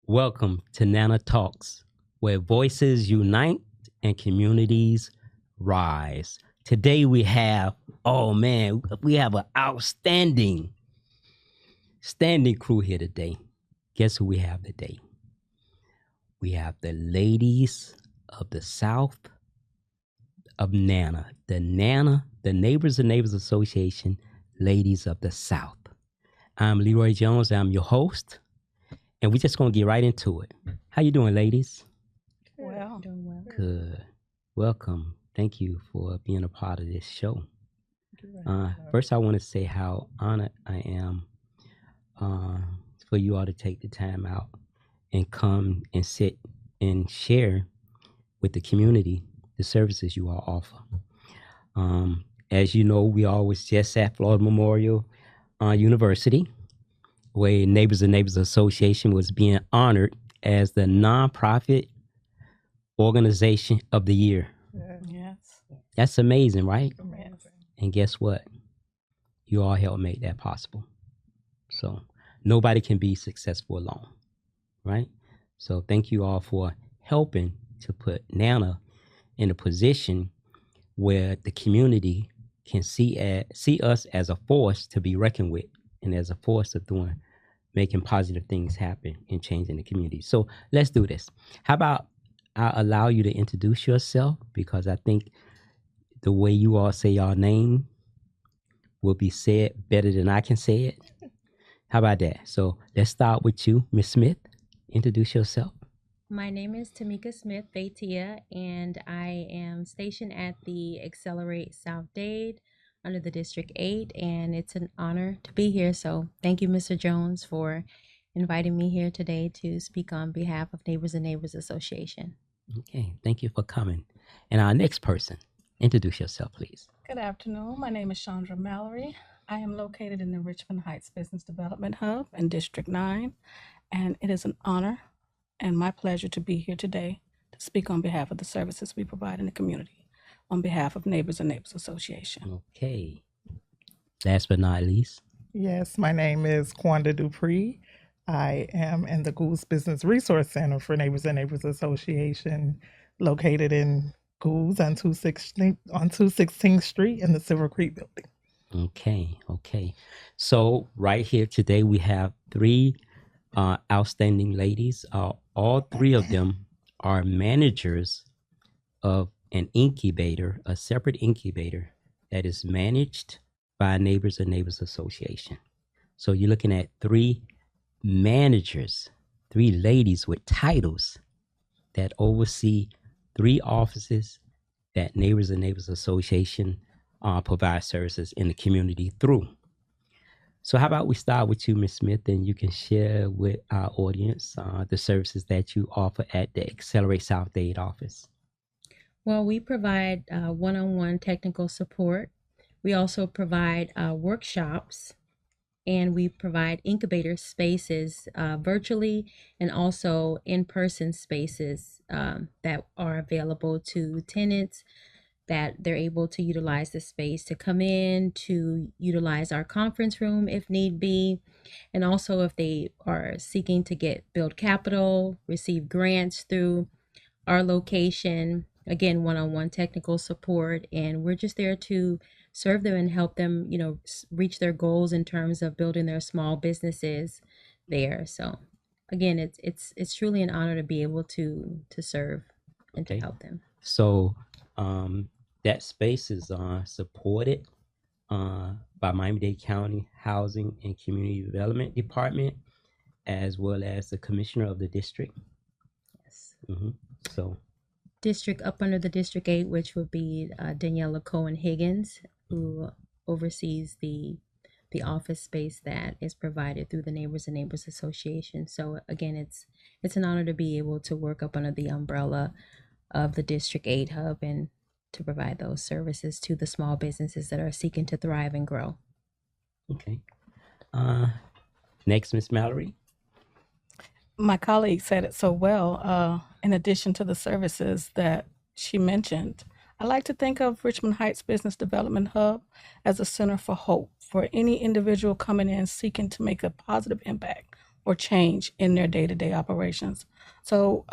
Welcome to Nana Talks, where voices unite and communities rise. Today we have, we have an standing crew here today. Guess who we have today? We have the ladies of the South of Nana, the Neighbors and Neighbors Association, Ladies of the South. I'm Leroy Jones. I'm your host, and we're just gonna get right into it. How you doing, ladies? Well, Doing well. Good. Welcome. Thank you for being a part of this show. First, I want to say how honored I am for you all to take the time out and come and sit and share with the community the services you all offer. As you know, we always just at Florida Memorial University, where Neighbors and Neighbors Association was being honored as the nonprofit organization of the year. yes. That's amazing, right? Yes. And guess what? You all helped make that possible. So nobody can be successful alone, right? So thank you all for helping to put Nana in a position where the community can see us as a force to be reckoned with, and as a force of making positive things happen and changing the community. So let's do this. How about I allow you to introduce yourself, because I think the way you all say your name will be said better than I can say it. How about that? So let's start with you, Miss Smith. Introduce yourself. My name is Tamika Smith-Veitia, and I am stationed at the Accelerate South Dade under the District 8, and it's an honor to be here. So thank you, Mr. Jones, for inviting me here today to speak on behalf of Neighbors and Neighbors Association. Okay, thank you for coming. And our next person, introduce yourself, please. Good afternoon. My name is Shandra Mallary. I am located in the Richmond Heights Business Development Hub in District 9, and it is an honor and my pleasure to be here today to speak on behalf of the services we provide in the community on behalf of Neighbors and Neighbors Association. Okay. Last but not least. Yes, my name is Quanda Dupree. I am in the Goulds Business Resource Center for Neighbors and Neighbors Association, located in Goulds on 216th Street in the Silver Creek building. Okay. So right here today we have three outstanding ladies. All three of them are managers of an incubator, a separate incubator that is managed by Neighbors and Neighbors Association. So you're looking at three managers, three ladies with titles that oversee three offices that Neighbors and Neighbors Association provide services in the community through. So how about we start with you, Ms. Smith, and you can share with our audience the services that you offer at the Accelerate South Dade office. Well, we provide one-on-one technical support. We also provide workshops, and we provide incubator spaces virtually, and also in-person spaces that are available to tenants, that they're able to utilize the space to come in, to utilize our conference room if need be, and also if they are seeking to build capital, receive grants through our location. Again, one-on-one technical support, and we're just there to serve them and help them, reach their goals in terms of building their small businesses there. So again, it's truly an honor to be able to serve and to help them. So that space is supported by Miami-Dade County Housing and Community Development Department, as well as the commissioner of the district. Yes. So district up under the District 8, which would be Daniela Cohen-Higgins, who oversees the office space that is provided through the Neighbors and Neighbors Association. So again, it's an honor to be able to work up under the umbrella of the District 8 hub and to provide those services to the small businesses that are seeking to thrive and grow. Okay. Next, Ms. Mallory. My colleague said it so well. In addition to the services that she mentioned, I like to think of Richmond Heights Business Development Hub as a center for hope for any individual coming in seeking to make a positive impact or change in their day-to-day operations. So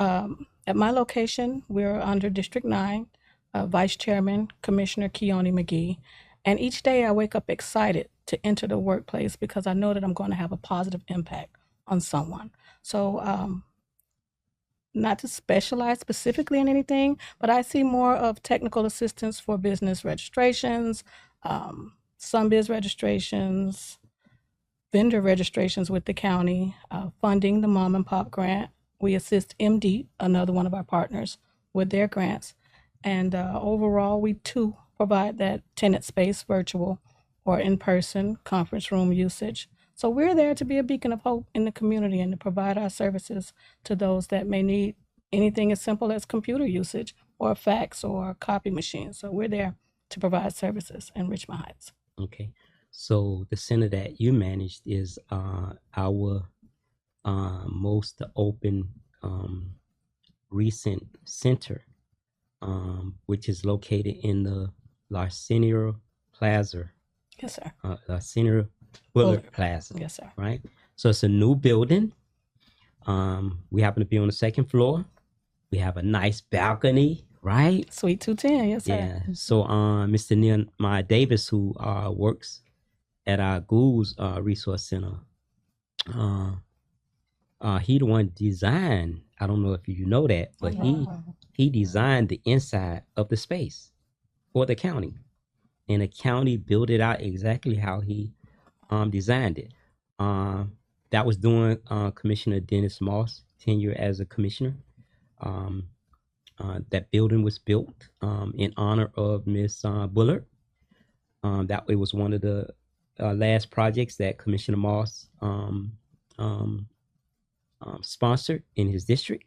at my location, we're under District 9, Vice Chairman Commissioner Keone McGee. And each day I wake up excited to enter the workplace because I know that I'm going to have a positive impact on someone. So not to specialize specifically in anything, but I see more of technical assistance for business registrations, some biz registrations, vendor registrations with the county, funding the mom and pop grant. We assist MD, another one of our partners, with their grants. And overall, we too provide that tenant space, virtual or in-person conference room usage. So we're there to be a beacon of hope in the community and to provide our services to those that may need anything as simple as computer usage or a fax or a copy machine. So we're there to provide services in Richmond Heights. Okay. So the center that you managed is our most open recent center, which is located in the Larsenio Plaza. Yes, sir. Larsenio Bullard Plaza. Yes, sir. Right. So it's a new building. We happen to be on the second floor. We have a nice balcony, right? Suite 210, yes, sir. Yeah. So Mr. Nehemiah Davis, who works at our Goulds Resource Center, he the one designed, I don't know if you know that, but he designed the inside of the space for the county. And the county built it out exactly how he designed it. That was during Commissioner Dennis Moss' tenure as a commissioner. That building was built in honor of Miss Bullard. That it was one of the last projects that Commissioner Moss sponsored in his district.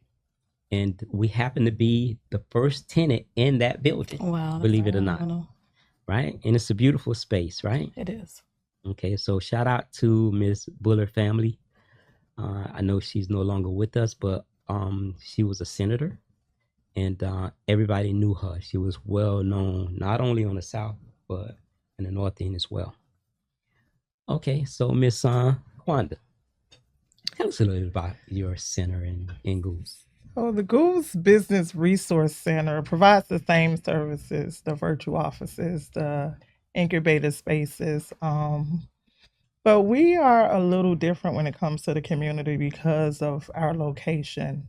And we happen to be the first tenant in that building, Wow, believe it or not. Right? And it's a beautiful space, right? It is. Okay, so shout out to Miss Bullard family. I know she's no longer with us, but she was a senator, and everybody knew her. She was well known, not only on the South, but in the North End as well. Okay, so Miss Quanda, tell us a little bit about your center in Goulds. So the Goulds Business Resource Center provides the same services, the virtual offices, the incubator spaces. But we are a little different when it comes to the community because of our location.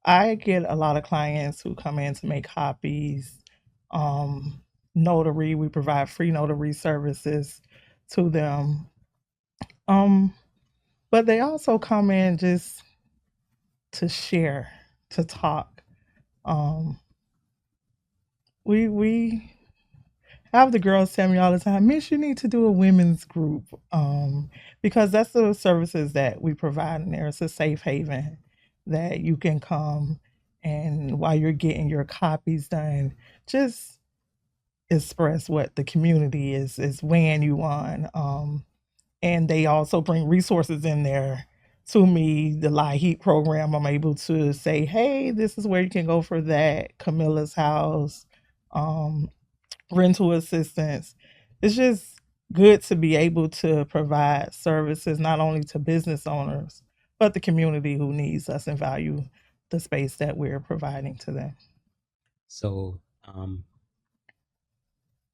I get a lot of clients who come in to make copies, notary. We provide free notary services to them. But they also come in just to share, to talk. We have the girls tell me all the time, Miss, you need to do a women's group, because that's the services that we provide in there. It's a safe haven that you can come and while you're getting your copies done, just express what the community is weighing you on. And they also bring resources in there to me. The Light Heat program, I'm able to say, hey, this is where you can go for that. Camilla's house, rental assistance. It's just good to be able to provide services not only to business owners, but the community who needs us and value the space that we're providing to them. So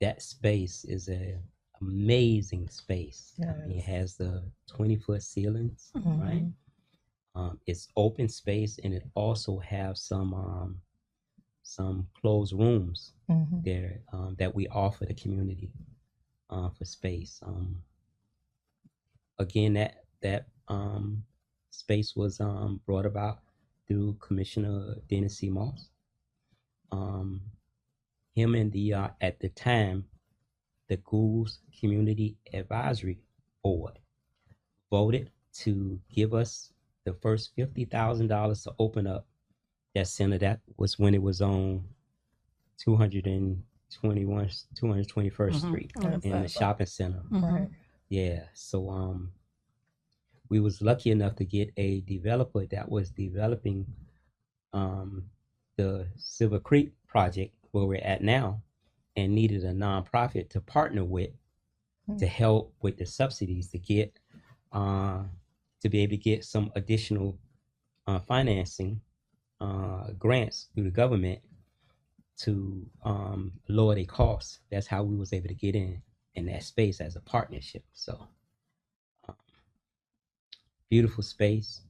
that space is an amazing space. Yes. I mean, it has the 20-foot ceilings, Mhm. right? It's open space, and it also have some closed rooms there that we offer the community for space. Again, that space was brought about through Commissioner Dennis C. Moss. Him and the at the time, the Goulds Community Advisory Board voted to give us the first $50,000 to open up that center. That was when it was on 221st Street in the shopping center. Right. Yeah. So we was lucky enough to get a developer that was developing the Silver Creek project where we're at now, and needed a nonprofit to partner with to help with the subsidies to get to be able to get some additional financing grants through the government to lower their costs. That's how we was able to get in that space as a partnership. So beautiful space.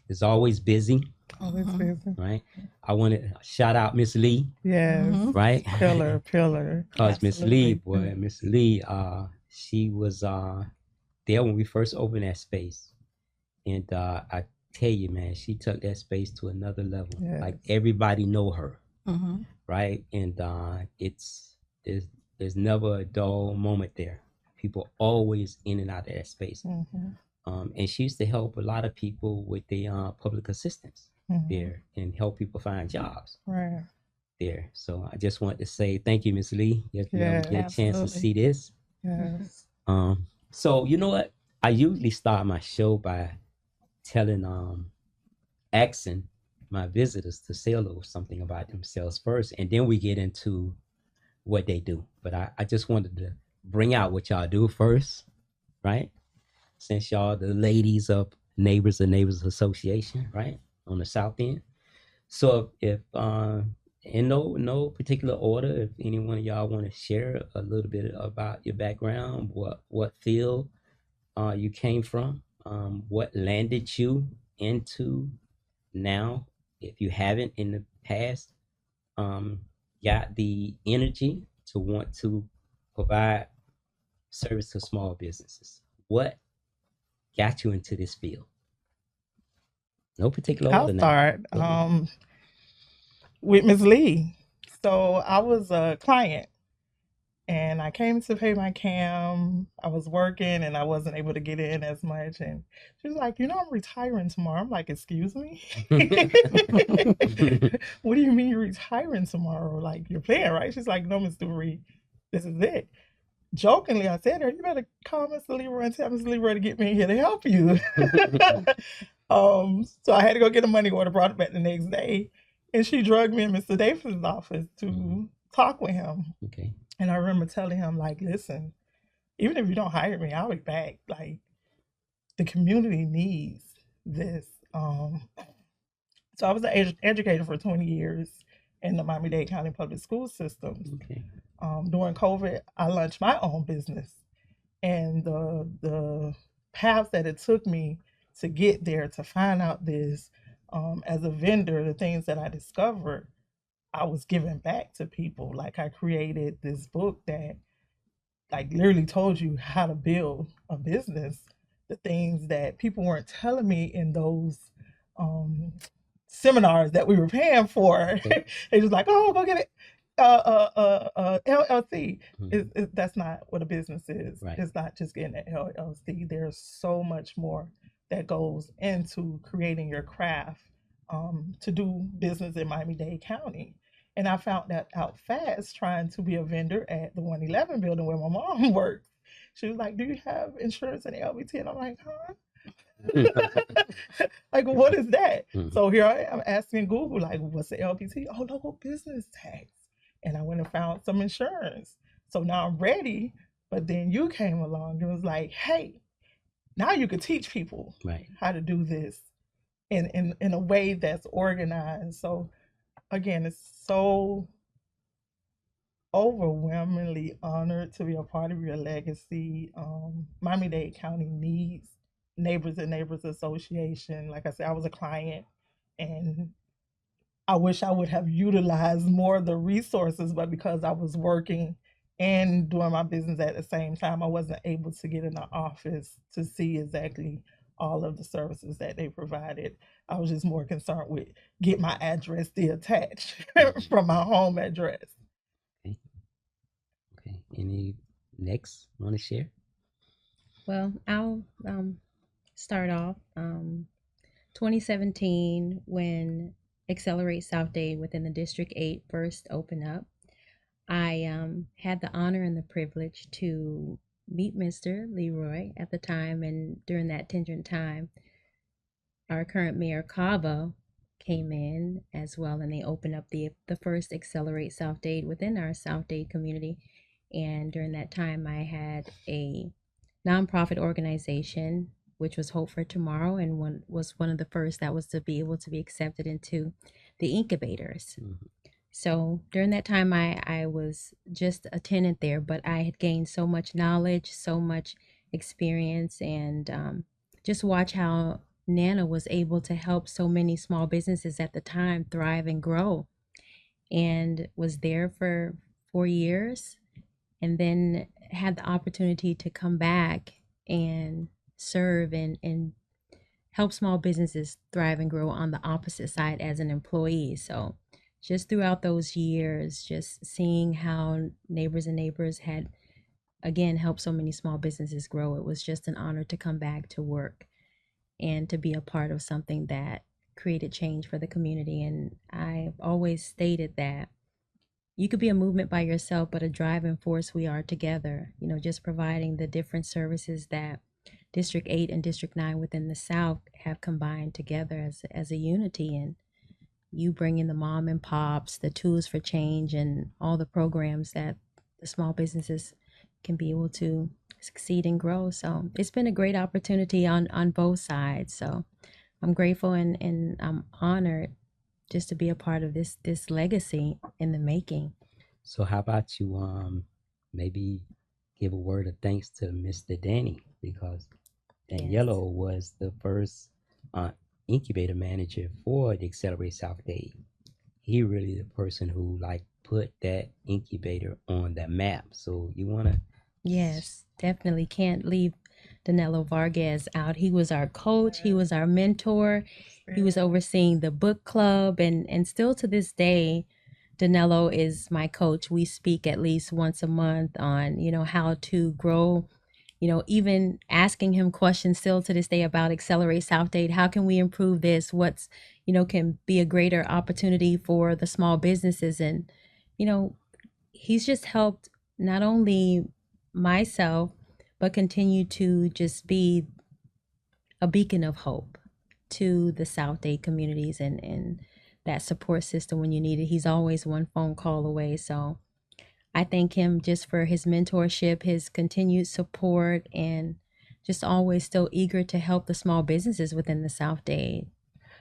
It's always busy, Always busy. right? I want to shout out Miss Lee, Yes. right? Pillar. Because Miss Lee, Absolutely. Miss Lee, she was there when we first opened that space, and I tell you, man, she took that space to another level. Yes. Like everybody know her, Mhm. right? And it's there's never a dull moment there. People always in and out of that space. And she used to help a lot of people with the public assistance there and help people find jobs Right. there. So I just want to say thank you, Miss Lee. If you ever Yes. get a chance to Absolutely. see this. Yes. So you know what? I usually start my show by telling asking my visitors to say a little something about themselves first, and then we get into what they do. But I just wanted to bring out what y'all do first, right? Since y'all the ladies of Neighbors and Neighbors Association, right? On the South End. So if in no particular order, if any one of y'all want to share a little bit about your background, what field you came from, what landed you into now, if you haven't in the past, got the energy to want to provide service to small businesses. What got you into this field? No particular I'll order now. start Go ahead. with Ms. Lee. So I was a client and I came to pay my CAM. I was working and I wasn't able to get in as much. And she was like, I'm retiring tomorrow. I'm like, excuse me? What do you mean you're retiring tomorrow? Like, you're playing, right? She's like, no, Ms. Dupree, this is it. Jokingly, I said to her, you better call Mr. Leroy and tell Mr. Leroy to get me in here to help you. So I had to go get a money order, brought it back the next day. And she drugged me in Mr. Davis's office to talk with him. Okay. And I remember telling him, like, listen, even if you don't hire me, I'll be back. Like, the community needs this. So I was an educator for 20 years in the Miami-Dade County public school systems. Okay. During COVID, I launched my own business. And the path that it took me to get there, to find out this, as a vendor, the things that I discovered, I was giving back to people. Like, I created this book that like literally told you how to build a business, the things that people weren't telling me in those seminars that we were paying for. Okay. They just like, oh, go get it. LLC. That's not what a business is. Right. It's not just getting an LLC. There's so much more that goes into creating your craft to do business in Miami-Dade County. And I found that out fast trying to be a vendor at the 111 building where my mom works. She was like, do you have insurance in LBT? And I'm like, huh? Like, what is that? So here I am asking Google, like, what's the LBT? Oh, local business tax. And I went and found some insurance. So now I'm ready. But then you came along and was like, hey, now you could teach people Right. how to do this in a way that's organized. So again, it's so overwhelmingly honored to be a part of your legacy. Miami-Dade County needs Neighbors and Neighbors Association. Like I said, I was a client and I wish I would have utilized more of the resources, but because I was working and doing my business at the same time, I wasn't able to get in the office to see exactly all of the services that they provided. I was just more concerned with get my address still attached from my home address. Okay. Okay. Any next want to share? Well, I'll start off. 2017, when Accelerate South Dade within the District 8 first opened up, I had the honor and the privilege to meet Mr. Leroy at the time, and during that tangent time, our current mayor Cava came in as well, and they opened up the first Accelerate South Dade within our South Dade community. And during that time, I had a nonprofit organization, which was Hope for Tomorrow, and was one of the first that was to be able to be accepted into the incubators. Mhm. So during that time, I was just a tenant there, but I had gained so much knowledge, so much experience, and just watch how Nana was able to help so many small businesses at the time thrive and grow, and was there for 4 years, and then had the opportunity to come back and serve and help small businesses thrive and grow on the opposite side as an employee. So just throughout those years, just seeing how Neighbors and Neighbors had again helped so many small businesses grow, it was just an honor to come back to work and to be a part of something that created change for the community. And I've always stated that you could be a movement by yourself, but a driving force we are together, just providing the different services that District 8 and District 9 within the South have combined together as a unity. And you bring in the mom and pops, the tools for change, and all the programs that the small businesses can be able to succeed and grow. So it's been a great opportunity on both sides. So I'm grateful and I'm honored just to be a part of this legacy in the making. So how about you maybe give a word of thanks to Mr. Danny, because Daniello was the first incubator manager for the Accelerate South Dade. He really the person who put that incubator on the map. So you wanna Yes, definitely can't leave Danilo Vargas out. He was our coach, he was our mentor, he was overseeing the book club, and still to this day, Danilo is my coach. We speak at least once a month on, how to grow, even asking him questions still to this day about Accelerate South Dade. How can we improve this? What's, can be a greater opportunity for the small businesses? And, he's just helped not only myself, but continue to just be a beacon of hope to the South Dade communities and that support system when you need it. He's always one phone call away. So I thank him just for his mentorship, his continued support, and just always still eager to help the small businesses within the South Dade.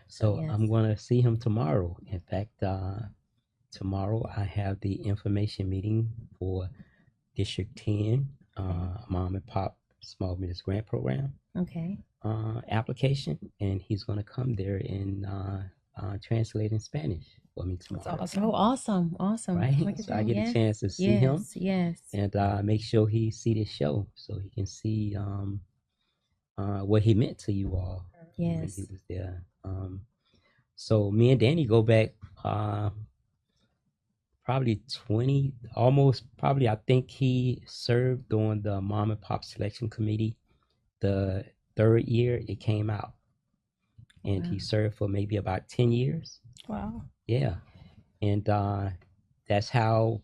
So Yes. I'm gonna see him tomorrow. In fact, tomorrow I have the information meeting for District 10 Mom and Pop Small Business Grant Program Okay. application, and he's gonna come there and translate in Spanish for me tomorrow. awesome. Oh, awesome. Right? Look at So I that. get Yeah. a chance to see him Yes. and make sure he see the show so he can see what he meant to you all when Yes. he was there. So me and Danny go back probably 20, almost probably. I think he served on the Mom and Pop Selection Committee the third year it came out, and he Wow. served for maybe about 10 years. Wow. Yeah, and that's how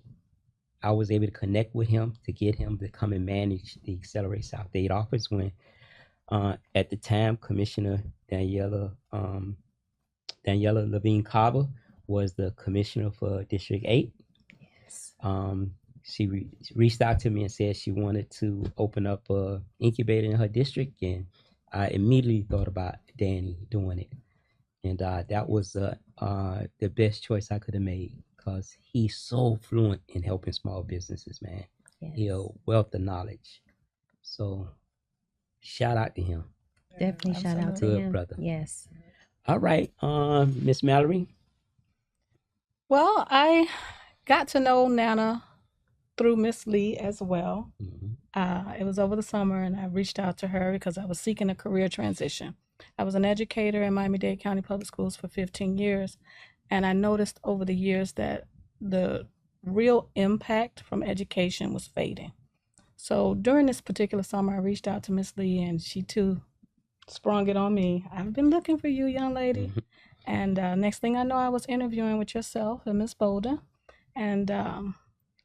I was able to connect with him to get him to come and manage the Accelerate South Dade office when at the time Commissioner Daniela Levine Cava was the commissioner for District 8. Yes. She reached out to me and said she wanted to open up a incubator in her district, and I immediately thought about Danny doing it, and that was the best choice I could have made because he's so fluent in helping small businesses, man. Yes. He's a wealth of knowledge. So shout out to him. Definitely shout out to Good him. brother. Yes. All right, Miss Mallory. Well, I got to know Nana through Miss Lee as well. Mhm. It was over the summer, and I reached out to her because I was seeking a career transition. I was an educator in Miami-Dade County Public Schools for 15 years, and I noticed over the years that the real impact from education was fading. So during this particular summer, I reached out to Miss Lee, and she too sprung it on me. I've been looking for you, young lady. Mhm. And next thing I know, I was interviewing with yourself and Miss Bolden, and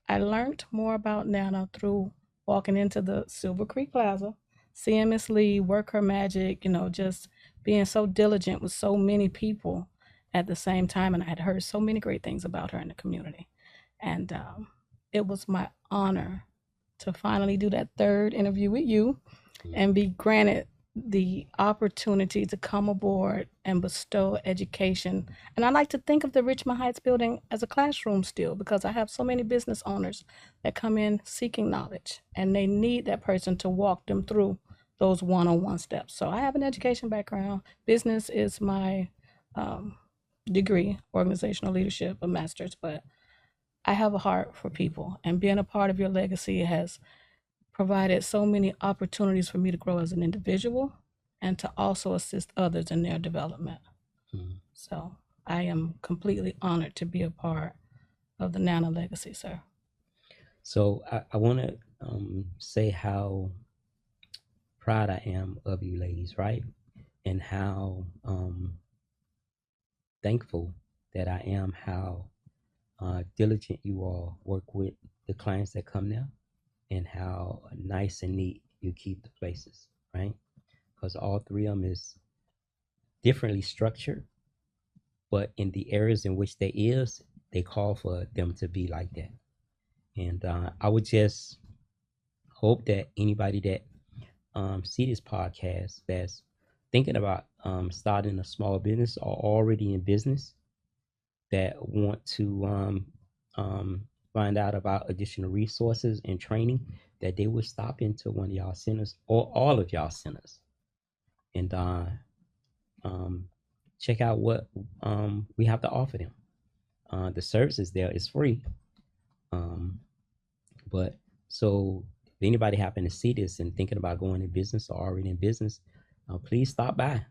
I learned more about Nana through walking into the Silver Creek Plaza, seeing Miss Lee work her magic, just being so diligent with so many people at the same time. And I had heard so many great things about her in the community. And it was my honor to finally do that third interview with you. and be granted the opportunity to come aboard and bestow education. And I like to think of the Richmond Heights building as a classroom still, because I have so many business owners that come in seeking knowledge and they need that person to walk them through those one-on-one steps. So I have an education background. Business is my degree, organizational leadership, a master's, but I have a heart for people, and being a part of your legacy has provided so many opportunities for me to grow as an individual and to also assist others in their development. Mhm. So I am completely honored to be a part of the Nana legacy, sir. So I want to say how proud I am of you ladies, right? And how thankful that I am, how diligent you all work with the clients that come now, and how nice and neat you keep the places, right? Because all three of them is differently structured, but in the areas in which they call for them to be like that. And I would just hope that anybody that see this podcast that's thinking about starting a small business or already in business that want to find out about additional resources and training, that they would stop into one of y'all centers or all of y'all centers and check out what we have to offer them. The services there is free. Um, but so if anybody happen to see this and thinking about going in business or already in business, please stop by.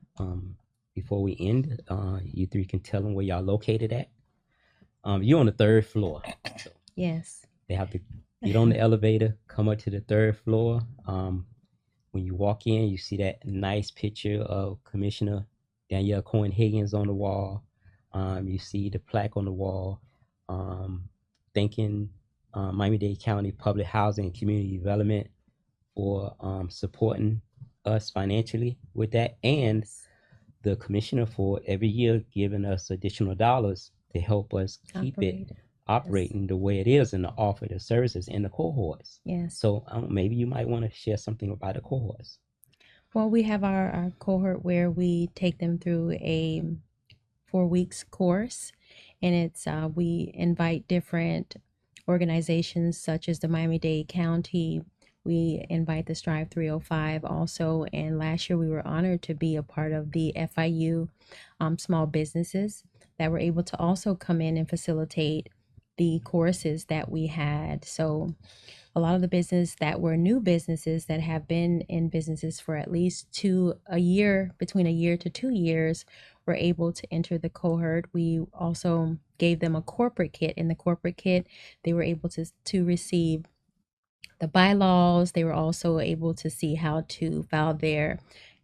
Before we end, you three can tell them where y'all located at. You're on the third floor. So Yes. they have to get on the elevator, come up to the third floor. When you walk in, you see that nice picture of Commissioner Danielle Cohen Higgins on the wall. You see the plaque on the wall, thanking Miami-Dade County Public Housing and Community Development for supporting us financially with that, and the commissioner for every year giving us additional dollars to help us keep it operating the way it is and to offer the services in the cohorts. Yes. So maybe you might want to share something about the cohorts. Well, we have our cohort where we take them through a 4 weeks course, and it's we invite different organizations such as the Miami-Dade County. We invite the Strive 305 also, and last year we were honored to be a part of the FIU small businesses that were able to also come in and facilitate the courses that we had. So a lot of the business that were new businesses that have been in businesses for at least between a year to 2 years, were able to enter the cohort. We also gave them a corporate kit. In the corporate kit, they were able to receive the bylaws. They were also able to see how to file their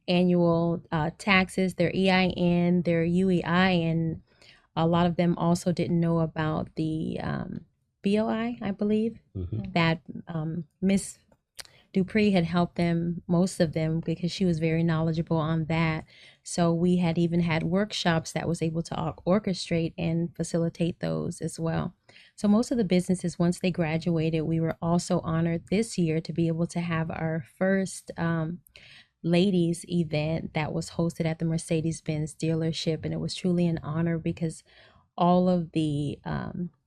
annual taxes, their EIN, their UEI, and a lot of them also didn't know about the BOI, I believe, that Miss Dupree had helped them, most of them, because she was very knowledgeable on that. So we had even had workshops that was able to orchestrate and facilitate those as well. So most of the businesses, once they graduated, we were also honored this year to be able to have our first ladies event that was hosted at the Mercedes-Benz dealership. And it was truly an honor because all of the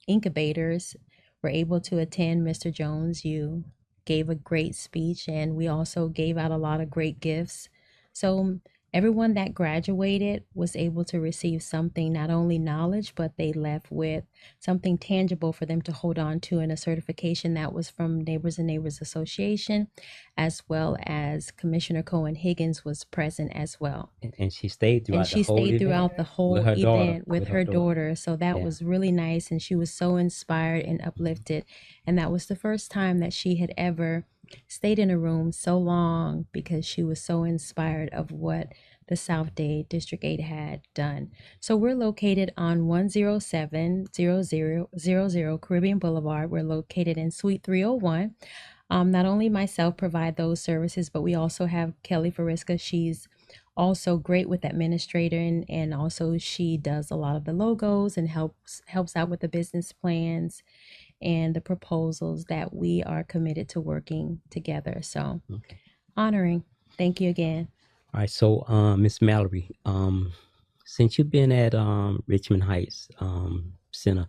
incubators were able to attend. Mr. Jones, you gave a great speech, and we also gave out a lot of great gifts. So everyone that graduated was able to receive something, not only knowledge, but they left with something tangible for them to hold on to, and a certification that was from Neighbors and Neighbors Association, as well as Commissioner Cohen Higgins was present as well. And she stayed throughout the whole event. Throughout the whole with her event daughter, with her daughter. So that was really nice, and she was so inspired and uplifted. And that was the first time that she had ever stayed in a room so long, because she was so inspired of what the South Dade District 8 had done. So we're located on 1070000 Caribbean Boulevard. We're located in Suite 301. Not only myself provide those services, but we also have Kelly Fariska. She's also great with administrating, and also she does a lot of the logos and helps out with the business plans and the proposals that we are committed to working together. So Honoring. Thank you again. All right, so Miss Mallory, since you've been at Richmond Heights Center,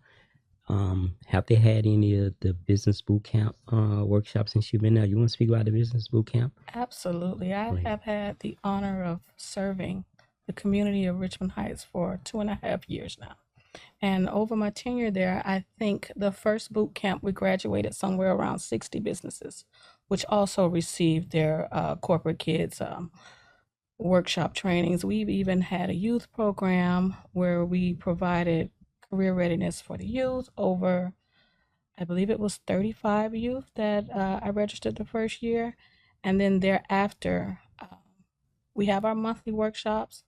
have they had any of the business boot camp workshops since you've been there? You want to speak about the business boot camp? Absolutely. I Right. have had the honor of serving the community of Richmond Heights for 2.5 years now. And over my tenure there, I think the first boot camp, we graduated somewhere around 60 businesses, which also received their corporate kids workshop trainings. We've even had a youth program where we provided career readiness for the youth. Over, I believe it was 35 youth that I registered the first year. And then thereafter, we have our monthly workshops,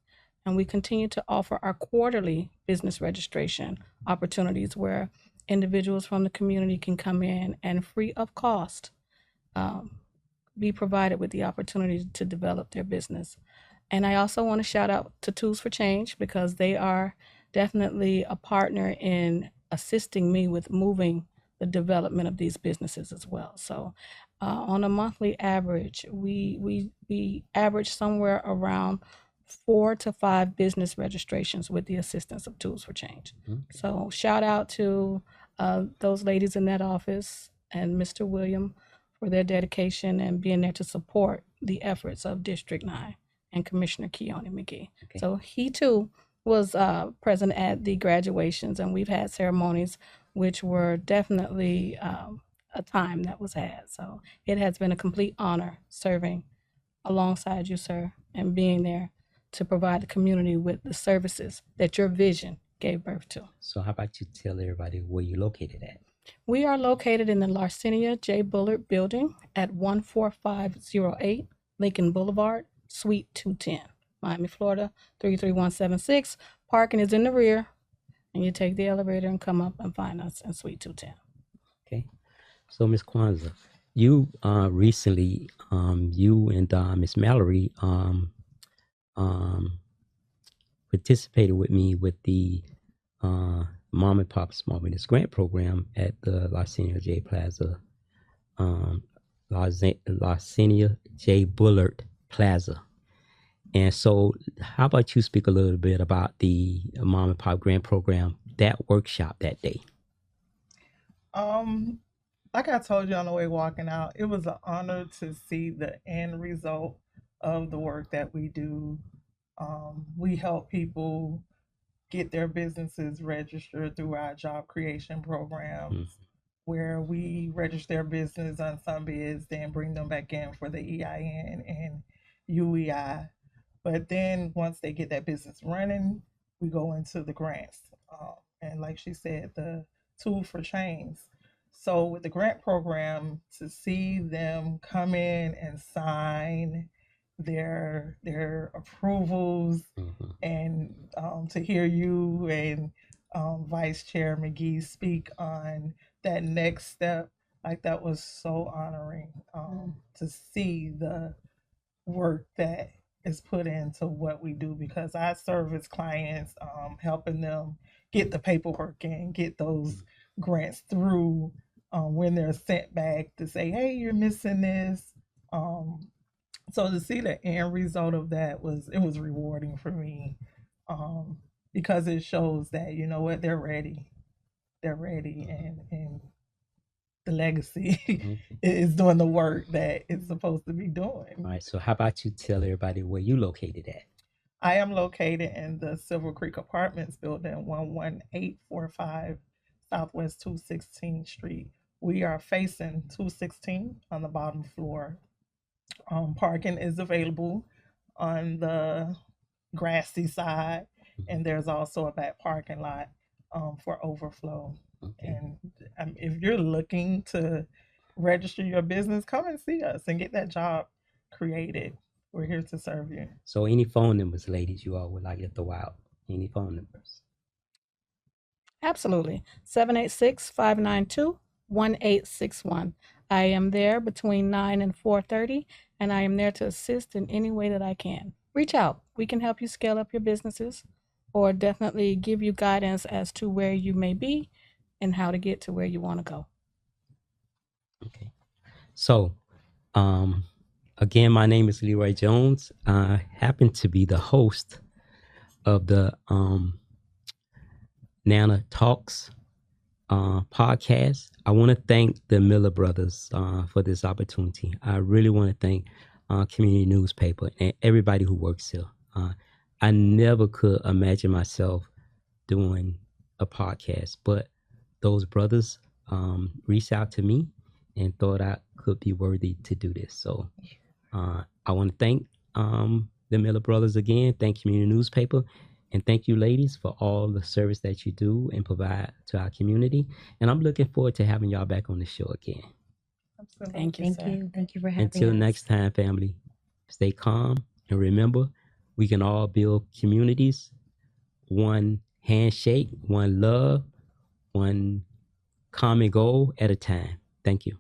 and we continue to offer our quarterly business registration opportunities where individuals from the community can come in and free of cost be provided with the opportunity to develop their business. And I also want to shout out to Tools for Change because they are definitely a partner in assisting me with moving the development of these businesses as well. So on a monthly average, we average somewhere around 4 to 5 business registrations with the assistance of Tools for Change. Okay. So shout out to those ladies in that office and Mr. William for their dedication and being there to support the efforts of District 9 and Commissioner Keone McGee. Okay. So he too was present at the graduations, and we've had ceremonies which were definitely a time that was had. So it has been a complete honor serving alongside you, sir, and being there to provide the community with the services that your vision gave birth to. So how about you tell everybody where you're located at? We are located in the Larcenia J. Bullard Building at 14508 Lincoln Boulevard, Suite 210, Miami, Florida, 33176. Parking is in the rear, and you take the elevator and come up and find us in Suite 210. Okay. So Miss Kwanzaa, you recently, you and Miss Mallory participated with me with the Mom and Pop Small Business Grant Program at the Larcenia J Plaza, Larcenia J Bullard Plaza. And so how about you speak a little bit about the Mom and Pop Grant Program, that workshop that day? Like I told you on the way walking out, it was an honor to see the end result of the work that we do. We help people get their businesses registered through our job creation programs, where we register their business on some bids, then bring them back in for the EIN and UEI. But then once they get that business running, we go into the grants. And like she said, the tool for change. So with the grant program, to see them come in and sign their approvals, and to hear you and Vice Chair McGee speak on that next step, like that was so honoring to see the work that is put into what we do, because I service clients, helping them get the paperwork in, get those grants through when they're sent back to say, hey, you're missing this. So to see the end result of that was rewarding for me, because it shows that, you know what, they're ready, and the legacy is doing the work that it's supposed to be doing. All right, so how about you tell everybody where you located at? I am located in the Silver Creek Apartments building, 11845 Southwest 216th Street. We are facing 216 on the bottom floor. Parking is available on the grassy side, and there's also a back parking lot for overflow. Okay. And if you're looking to register your business, come and see us and get that job created. We're here to serve you. So any phone numbers, ladies, you all would like to throw out? Any phone numbers? Absolutely. 786-592-1861. I am there between 9 and 4:30, and I am there to assist in any way that I can. Reach out. We can help you scale up your businesses, or definitely give you guidance as to where you may be and how to get to where you want to go. Okay. So Again, my name is Leroy Jones. I happen to be the host of the Nana Talks podcast. I want to thank the Miller brothers for this opportunity. I really want to thank community newspaper and everybody who works here. I never could imagine myself doing a podcast, but those brothers reached out to me and thought I could be worthy to do this. So I want to thank the Miller brothers again, thank community newspaper, and thank you ladies for all the service that you do and provide to our community. And I'm looking forward to having y'all back on the show again. Thank you, Thank sir. you. Thank you for having Until us. next time, family, stay calm and remember, we can all build communities, one handshake, one love, one common goal at a time. Thank you.